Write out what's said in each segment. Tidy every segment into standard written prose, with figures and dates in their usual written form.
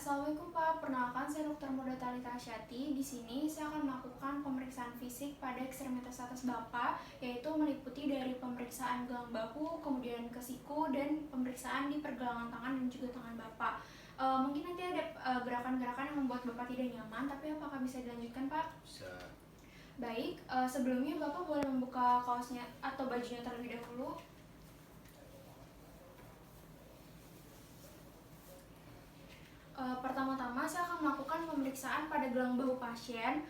Assalamualaikum Pak, perkenalkan saya Dr. Moda Talita Asyati. Di sini saya akan melakukan pemeriksaan fisik pada ekstremitas atas Bapak, yaitu meliputi dari pemeriksaan gelang bahu, kemudian ke siku, dan pemeriksaan di pergelangan tangan dan juga tangan Bapak. Mungkin nanti ada gerakan-gerakan yang membuat Bapak tidak nyaman, tapi apakah bisa dilanjutkan Pak? Bisa. Baik, sebelumnya Bapak boleh membuka kaosnya atau bajunya terlebih dahulu. Pertama-tama saya akan melakukan pemeriksaan pada gelang bahu pasien,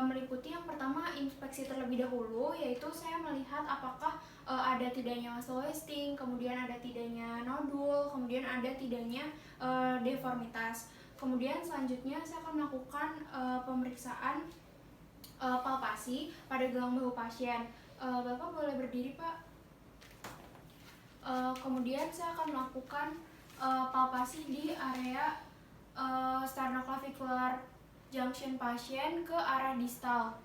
meliputi yang pertama inspeksi terlebih dahulu, yaitu saya melihat apakah ada tidaknya muscle wasting, kemudian ada tidaknya nodul, kemudian ada tidaknya deformitas. Kemudian selanjutnya saya akan melakukan pemeriksaan palpasi pada gelang bahu pasien. Bapak boleh berdiri Pak. Kemudian saya akan melakukan palpasi di area sternoclavicular junction pasien ke arah distal,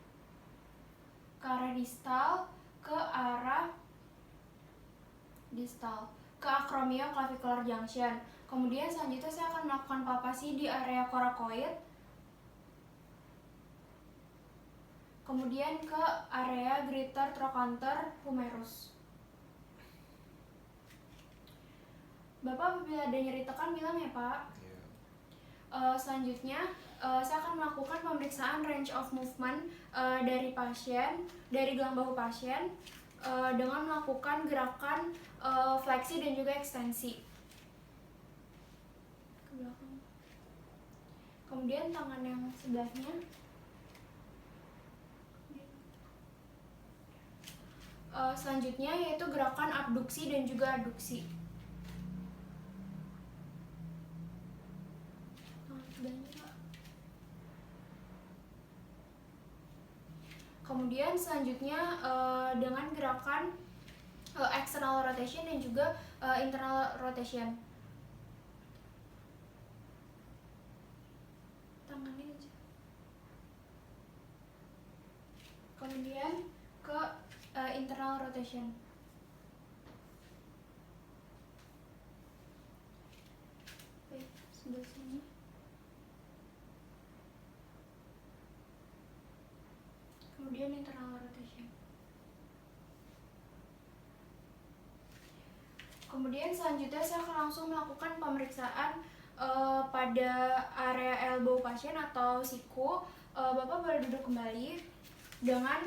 ke acromioclavicular junction. Kemudian selanjutnya saya akan melakukan palpasi di area coracoid, kemudian ke area greater trochanter humerus. Bapak apabila ada nyeri tekan bilang ya Pak. Selanjutnya saya akan melakukan pemeriksaan range of movement dari gelang bahu pasien dengan melakukan gerakan fleksi dan juga ekstensi ke belakang. Kemudian tangan yang sebelahnya. Selanjutnya yaitu gerakan abduksi dan juga aduksi. Kemudian selanjutnya dengan gerakan external rotation dan juga internal rotation. Tangannya aja. Kemudian ke internal rotation. Baik, sebelah sini. Kemudian internal rotation. Kemudian selanjutnya saya akan langsung melakukan pemeriksaan pada area elbow pasien atau siku. Bapak boleh duduk kembali dengan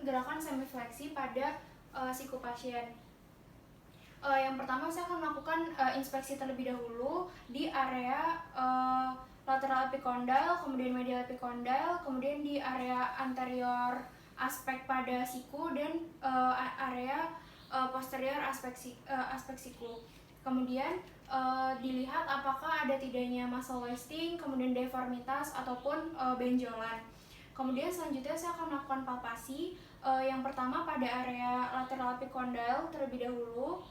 gerakan semi fleksi pada siku pasien. Yang pertama saya akan melakukan inspeksi terlebih dahulu di area lateral epicondyle, kemudian medial epicondyle, kemudian di area anterior aspek pada siku dan area posterior aspek siku. Kemudian dilihat apakah ada tidaknya muscle wasting, kemudian deformitas ataupun benjolan. Kemudian selanjutnya saya akan melakukan palpasi yang pertama pada area lateral epicondyle terlebih dahulu,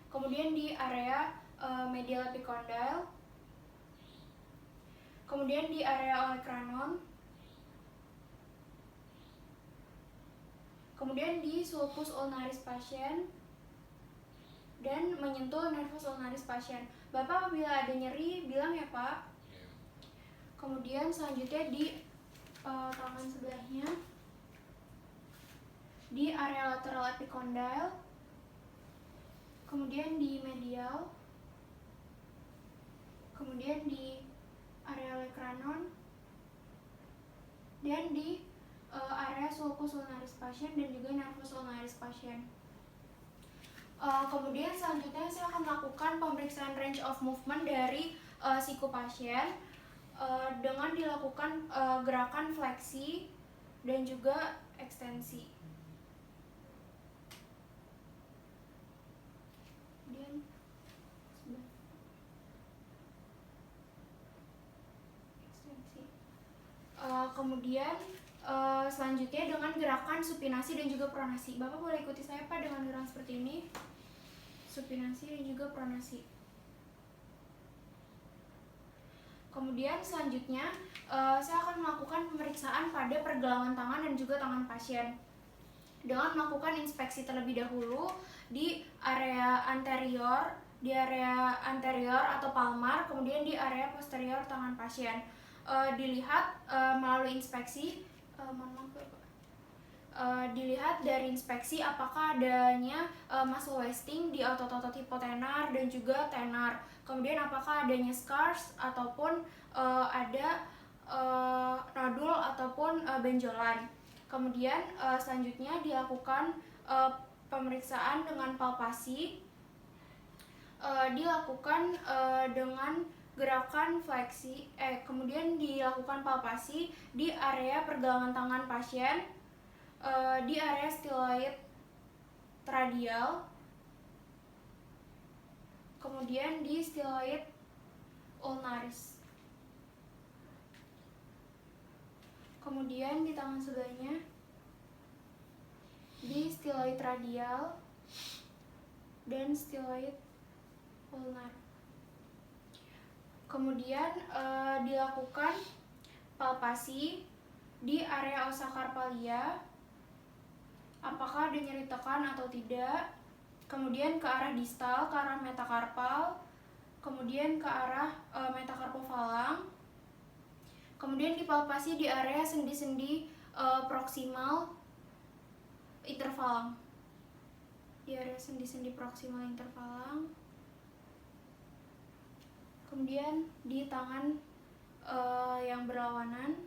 kemudian di area medial epicondyle, kemudian di area olecranon, kemudian di sulcus ulnaris pasien, dan menyentuh nervus ulnaris pasien. Bapak apabila ada nyeri bilang ya Pak. Kemudian selanjutnya di tangan sebelahnya, di area lateral epicondyle, kemudian di medial, kemudian di area olecranon, dan di area sulcus ulnaris pasien dan juga nervus ulnaris pasien. Kemudian selanjutnya saya akan melakukan pemeriksaan range of movement dari siku pasien dengan dilakukan gerakan fleksi dan juga ekstensi. Kemudian ekstensi. Kemudian selanjutnya dengan gerakan supinasi dan juga pronasi. Bapak boleh ikuti saya Pak dengan gerakan seperti ini. Supinasi dan juga pronasi. Kemudian selanjutnya saya akan melakukan pemeriksaan pada pergelangan tangan dan juga tangan pasien dengan melakukan inspeksi terlebih dahulu di area anterior di area anterior atau palmar, kemudian di area posterior tangan pasien. Dilihat melalui inspeksi, dilihat dari inspeksi apakah adanya muscle wasting di otot-otot hipotenar dan juga tenar. Kemudian apakah adanya scars ataupun ada nodul ataupun benjolan. Kemudian selanjutnya dilakukan pemeriksaan dengan palpasi, dilakukan dengan gerakan fleksi, kemudian dilakukan palpasi di area pergelangan tangan pasien, di area styloid radial, kemudian di styloid ulnaris, kemudian di tangan sebelahnya di styloid radial dan styloid ulnar. Kemudian dilakukan palpasi di area osa karpalia, apakah ada nyeri tekan atau tidak, kemudian ke arah distal, ke arah metakarpal, kemudian ke arah metakarpofalang, kemudian dipalpasi di area sendi-sendi proksimal interfalang, di area sendi-sendi proksimal interfalang, kemudian di tangan yang berlawanan.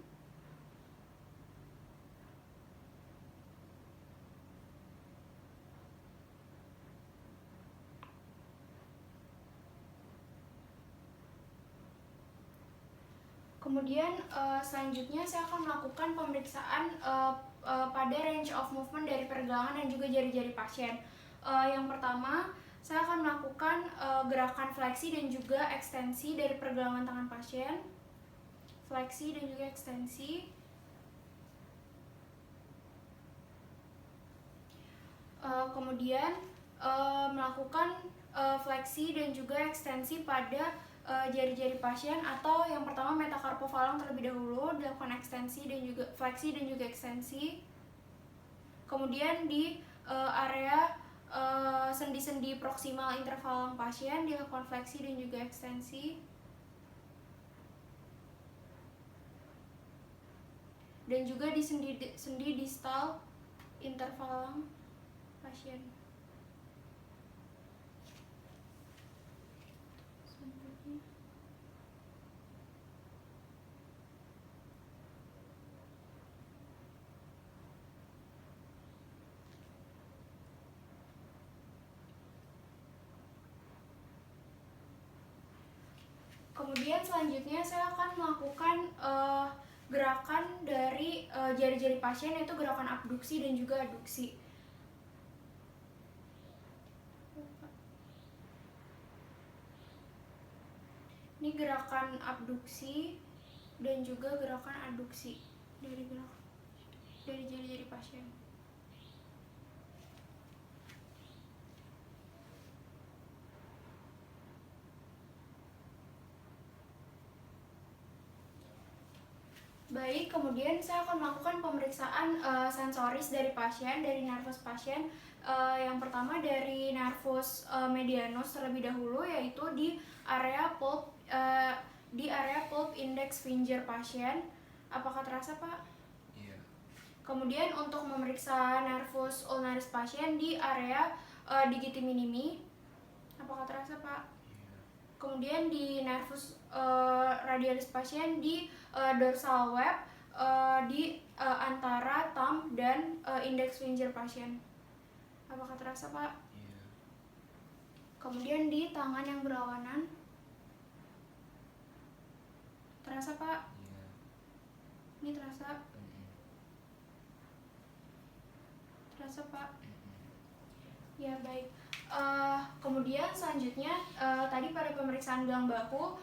Kemudian selanjutnya saya akan melakukan pemeriksaan pada range of movement dari pergelangan dan juga jari-jari pasien. Yang pertama, saya akan melakukan gerakan fleksi dan juga ekstensi dari pergelangan tangan pasien. Fleksi dan juga ekstensi. Kemudian melakukan fleksi dan juga ekstensi pada jari-jari pasien, atau yang pertama metakarpofalang terlebih dahulu, dilakukan ekstensi dan juga fleksi dan juga ekstensi. Kemudian di area sendi-sendi proksimal interfalang pasien dilakukan fleksi dan juga ekstensi. Dan juga di sendi distal interfalang pasien. Kemudian selanjutnya saya akan melakukan gerakan dari jari-jari pasien, yaitu gerakan abduksi dan juga aduksi. Ini gerakan abduksi dan juga gerakan aduksi dari jari-jari pasien. Baik, kemudian saya akan melakukan pemeriksaan sensoris dari pasien, dari nervus pasien. Yang pertama dari nervus medianus terlebih dahulu, yaitu di area pulp index finger pasien. Apakah terasa, Pak? Iya. Kemudian untuk memeriksa nervus ulnaris pasien di area digiti minimi. Apakah terasa, Pak? Iya. Kemudian di nervus radialis pasien di dorsal web di antara thumb dan index finger pasien. Apakah terasa, Pak? Iya. Kemudian di tangan yang berlawanan. Terasa, Pak? Iya. Ini terasa? Terasa, Pak? Ya, baik. Kemudian selanjutnya tadi pada pemeriksaan gelang bahu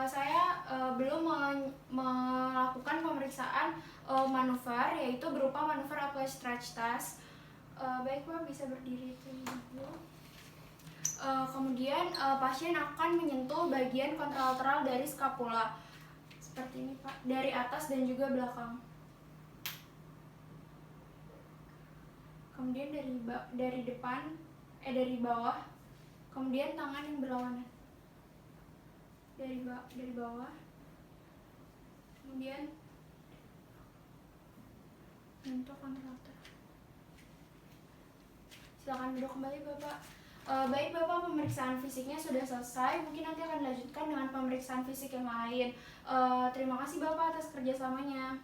saya belum melakukan pemeriksaan manuver, yaitu berupa manuver apply stretch test. Baik, Pak, bisa berdiri dulu. Kemudian pasien akan menyentuh bagian kontralateral dari skapula seperti ini, Pak, dari atas dan juga belakang. Kemudian dari depan, dari bawah kemudian tangan yang berlawanan dari bawah, kemudian menyentuh counter. Silakan duduk kembali Bapak. Baik Bapak, pemeriksaan fisiknya sudah selesai. Mungkin nanti akan dilanjutkan dengan pemeriksaan fisik yang lain. Terima kasih Bapak atas kerjasamanya.